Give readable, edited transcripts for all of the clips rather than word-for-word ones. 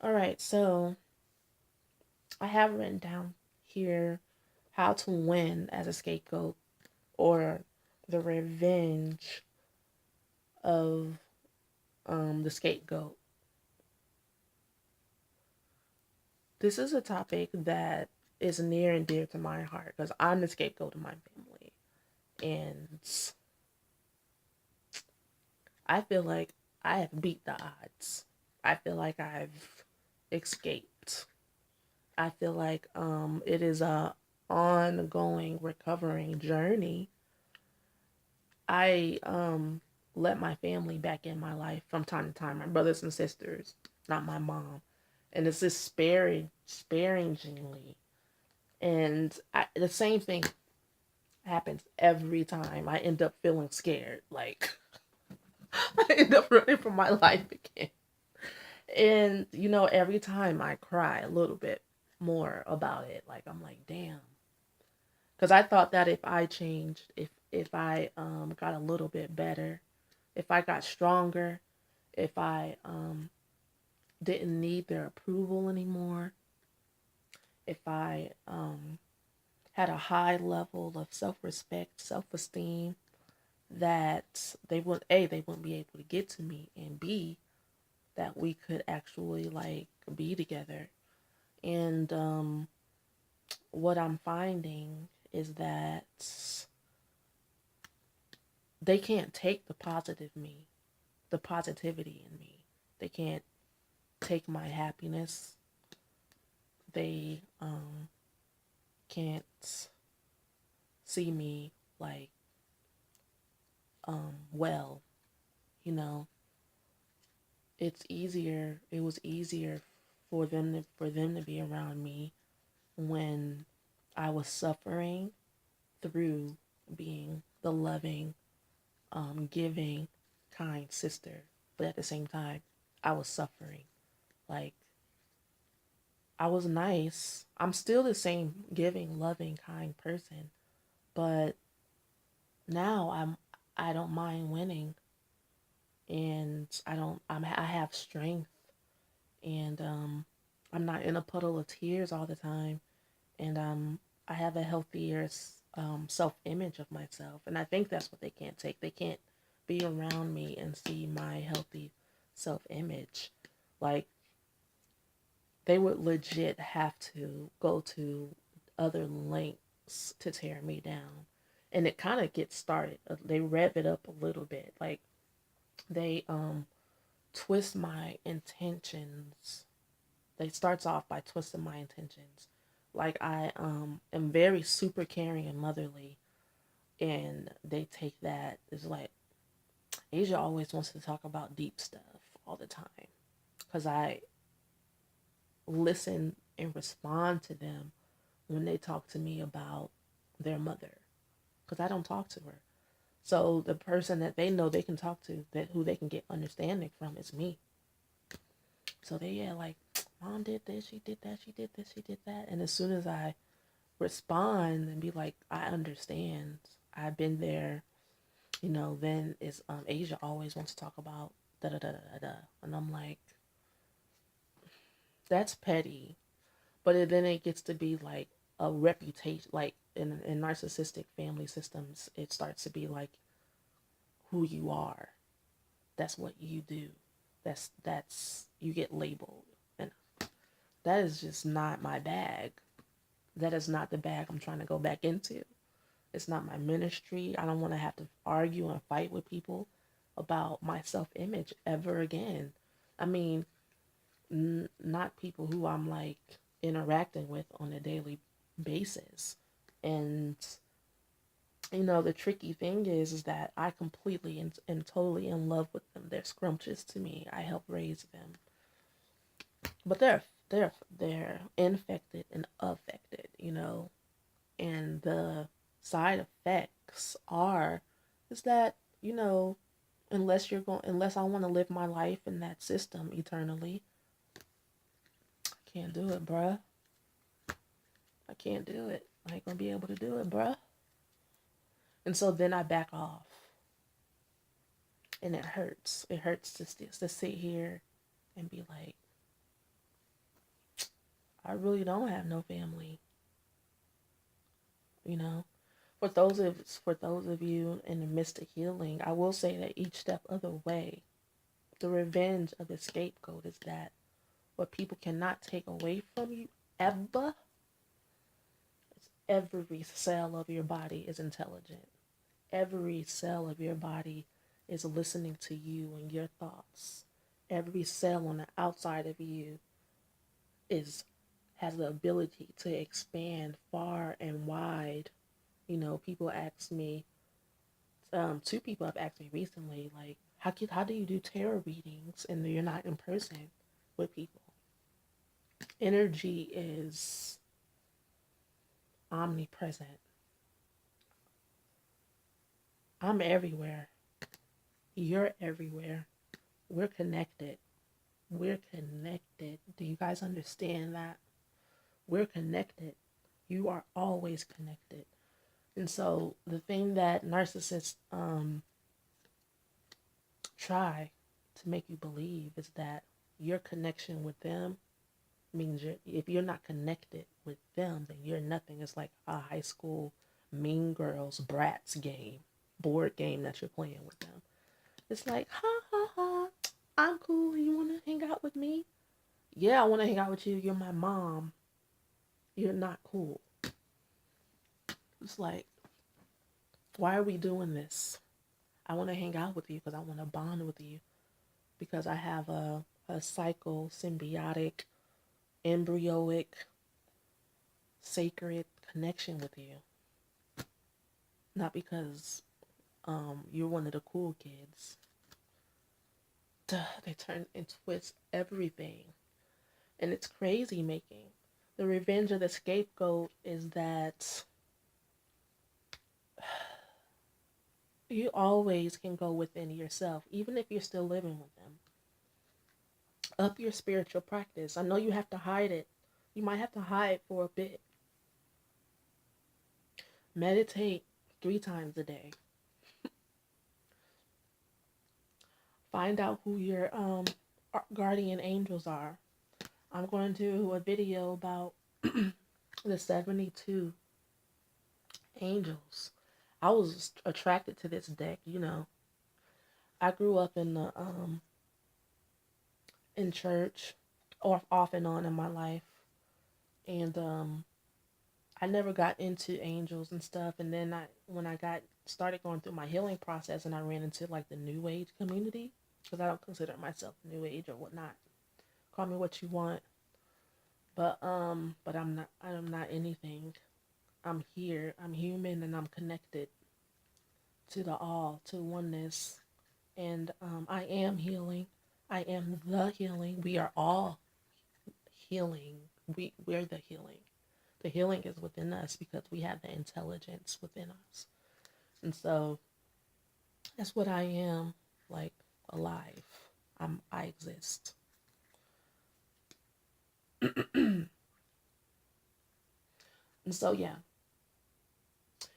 All right, so I have written down here how to win as a scapegoat or the revenge of the scapegoat. This is a topic that is near and dear to my heart because I'm the scapegoat of my family. And I feel like I have beat the odds. I feel like I've escaped. I feel like it is a ongoing recovering journey. I let my family back in my life from time to time, my brothers and sisters, not my mom. And it's just sparingly. And the same thing happens every time. I end up feeling scared. Like, I end up running for my life again. And, every time I cry a little bit more about it. Like, I'm like, damn. Because I thought that if I changed, if I got a little bit better, if I got stronger, if I didn't need their approval anymore, if I had a high level of self-respect, self-esteem, that they wouldn't be able to get to me, and B, that we could actually like be together. And what I'm finding is that they can't take the positivity in me. They can't take my happiness. They can't see me like well, you know. It was easier for them to be around me when I was suffering through being the loving, giving, kind sister. But at the same time, I was suffering. Like, I was nice. I'm still the same giving, loving, kind person, but now I don't mind winning, and I have strength, and I'm not in a puddle of tears all the time, and I have a healthier self-image of myself, and I think that's what they can't take. They can't be around me and see my healthy self-image. Like, they would legit have to go to other lengths to tear me down. And it kind of gets started. They rev it up a little bit. Like, they twist my intentions. They starts off by twisting my intentions. Like, I am very super caring and motherly, and they take that as like, Asia always wants to talk about deep stuff all the time because I listen and respond to them when they talk to me about their mother, because I don't talk to her. So the person that they know they can talk to, that who they can get understanding from, is me. So they, yeah, like, mom did this, she did that, she did this, she did that. And as soon as I respond and be like, I understand, I've been there, then it's Asia always wants to talk about da da da da da. And I'm like, that's petty. But then it gets to be like a reputation, like in narcissistic family systems, it starts to be like who you are. That's what you do. That's you get labeled, and that is just not my bag. That is not the bag I'm trying to go back into. It's not my ministry. I don't want to have to argue and fight with people about my self-image ever again. I mean, not people who I'm like interacting with on a daily basis. And the tricky thing is that I completely and totally in love with them. They're scrumptious to me. I help raise them, but they're infected and affected. And the side effects are is that unless I want to live my life in that system eternally, I can't do it, bruh. I can't do it. I ain't gonna be able to do it, bruh. And so then I back off, and it hurts. It hurts to sit here and be like, really don't have no family. You know, for those of you in the midst of healing, I will say that each step of the way, the revenge of the scapegoat is that what people cannot take away from you ever is every cell of your body is intelligent. Every cell of your body is listening to you and your thoughts. Every cell on the outside of you is has the ability to expand far and wide. You know, people ask me, two people have asked me recently, like, how do you do tarot readings and you're not in person with people? Energy is omnipresent. I'm everywhere. You're everywhere. We're connected. We're connected. Do you guys understand that? We're connected. You are always connected. And so the thing that narcissists try to make you believe is that your connection with them means if you're not connected with them, then you're nothing. It's like a high school mean girls brats game, board game that you're playing with them. It's like, ha ha ha, I'm cool. You want to hang out with me? Yeah, I want to hang out with you. You're my mom. You're not cool. It's like, why are we doing this? I want to hang out with you because I want to bond with you because I have a cycle, symbiotic, embryoic, sacred connection with you. Not because you're one of the cool kids. Duh, they turn and twist everything. And it's crazy making. The revenge of the scapegoat is that you always can go within yourself, even if you're still living with them. Up your spiritual practice. I know you have to hide it. You might have to hide for a bit. Meditate 3 times a day. Find out who your guardian angels are. I'm going to do a video about the 72 angels. I was attracted to this deck, you know. I grew up in church, off and on in my life, and I never got into angels and stuff. And then when I started going through my healing process, and I ran into like the New Age community, because I don't consider myself New Age or whatnot. Call me what you want, but I'm not anything. I'm here. I'm human, and I'm connected to the all, to oneness, and I am healing. I am the healing. We are all healing. We're the healing. The healing is within us because we have the intelligence within us. And so that's what I am, like, alive. I exist. And so yeah.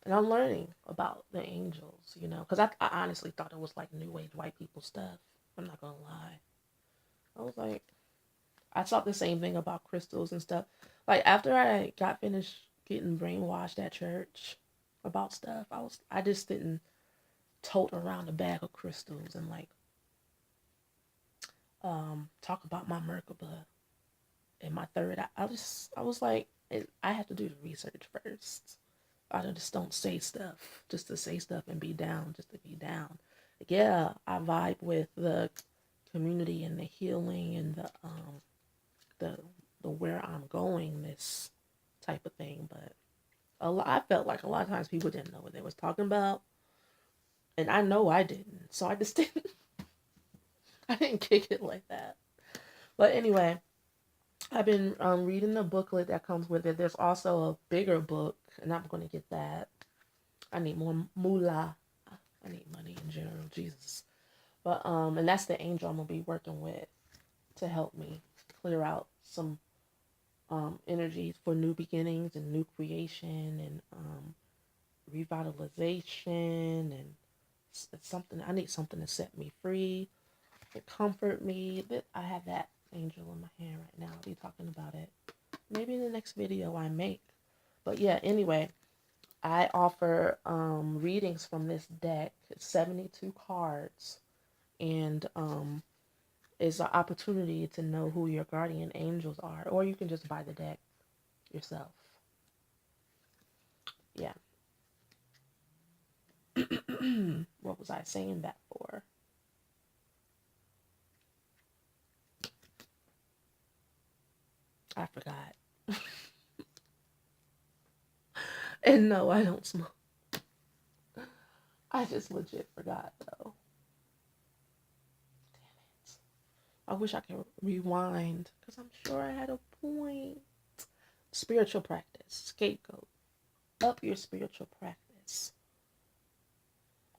And I'm learning about the angels, you know, because I honestly thought it was like new age white people stuff. I'm not gonna lie. I was like, I thought the same thing about crystals and stuff. Like after I got finished getting brainwashed at church about stuff, I just didn't tote around a bag of crystals and like talk about my Merkaba and my third eye. I was like, I have to do the research first. I just don't say stuff just to say stuff and be down just to be down. Yeah, I vibe with the community and the healing and the where I'm going, this type of thing, but I felt like a lot of times people didn't know what they was talking about, and I know I didn't, so I just didn't. I didn't kick it like that. But anyway, I've been reading the booklet that comes with it. There's also a bigger book, and I'm going to get that. I need more moolah. I need money in general, Jesus. But and that's the angel I'm gonna be working with to help me clear out some energies for new beginnings and new creation and revitalization, and it's something I need, something to set me free, to comfort me. That I have that angel in my hand right now. I'll be talking about it maybe in the next video I make. But yeah, anyway, I offer readings from this deck. It's 72 cards, and it's an opportunity to know who your guardian angels are, or you can just buy the deck yourself. Yeah. What was I saying that for? I forgot. And no, I don't smoke. I just legit forgot though. Damn it. I wish I could rewind because I'm sure I had a point. Spiritual practice. Scapegoat. Up your spiritual practice.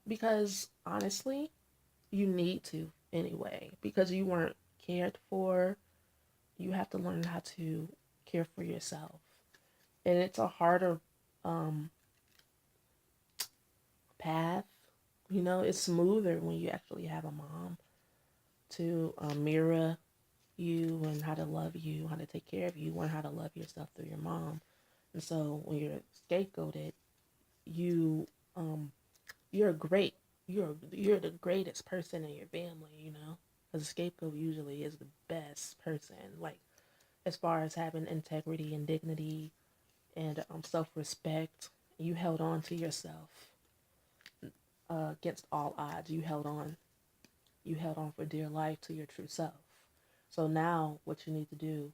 Because honestly, you need to anyway. Because you weren't cared for, you have to learn how to care for yourself. And it's a harder um, path. You know, it's smoother when you actually have a mom to mirror you and how to love you, how to take care of you, learn how to love yourself through your mom. And so when you're scapegoated, you you're great. You're the greatest person in your family, you know, because a scapegoat usually is the best person, like as far as having integrity and dignity and self-respect. You held on to yourself against all odds. You held on. You held on for dear life to your true self. So now, what you need to do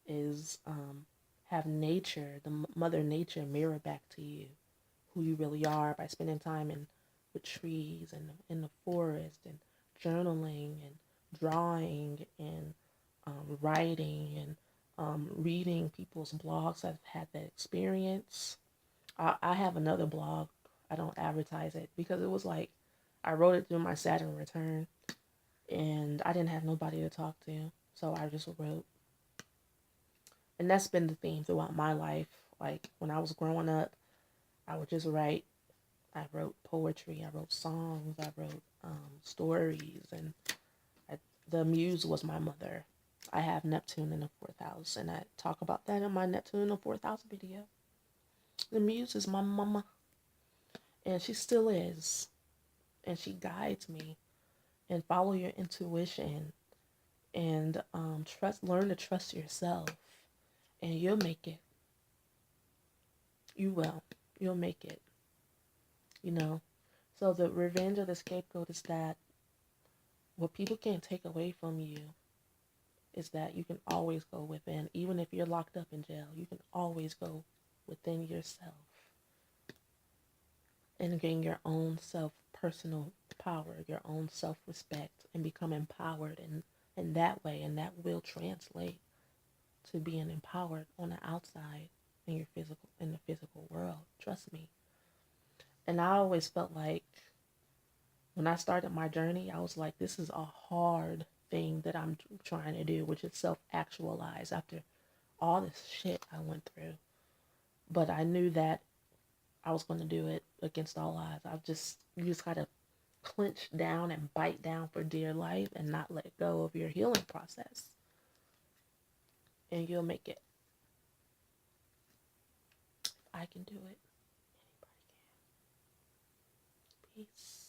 is have nature, the mother nature, mirror back to you who you really are by spending time with trees and in the forest and journaling and drawing and writing and reading people's blogs that have had that experience. I have another blog. I don't advertise it because it was like I wrote it during my Saturn return and I didn't have nobody to talk to. So I just wrote. And that's been the theme throughout my life. Like when I was growing up, I would just write. I wrote poetry, I wrote songs, I wrote stories, and the muse was my mother. I have Neptune in the fourth house, and I talk about that in my Neptune in the fourth house video. The muse is my mama, and she still is, and she guides me. And follow your intuition, and learn to trust yourself, and you'll make it. You will. You'll make it. You know. So the revenge of the scapegoat is that what people can't take away from you is that you can always go within. Even if you're locked up in jail, you can always go within yourself and gain your own personal power, your own self-respect, and become empowered in that way. And that will translate to being empowered on the outside in the physical world. Trust me. And I always felt like when I started my journey, I was like, this is a hard thing that I'm trying to do, which is self-actualize after all this shit I went through. But I knew that I was going to do it against all odds. You just got to clench down and bite down for dear life and not let go of your healing process. And you'll make it. I can do it. Anybody can. Peace.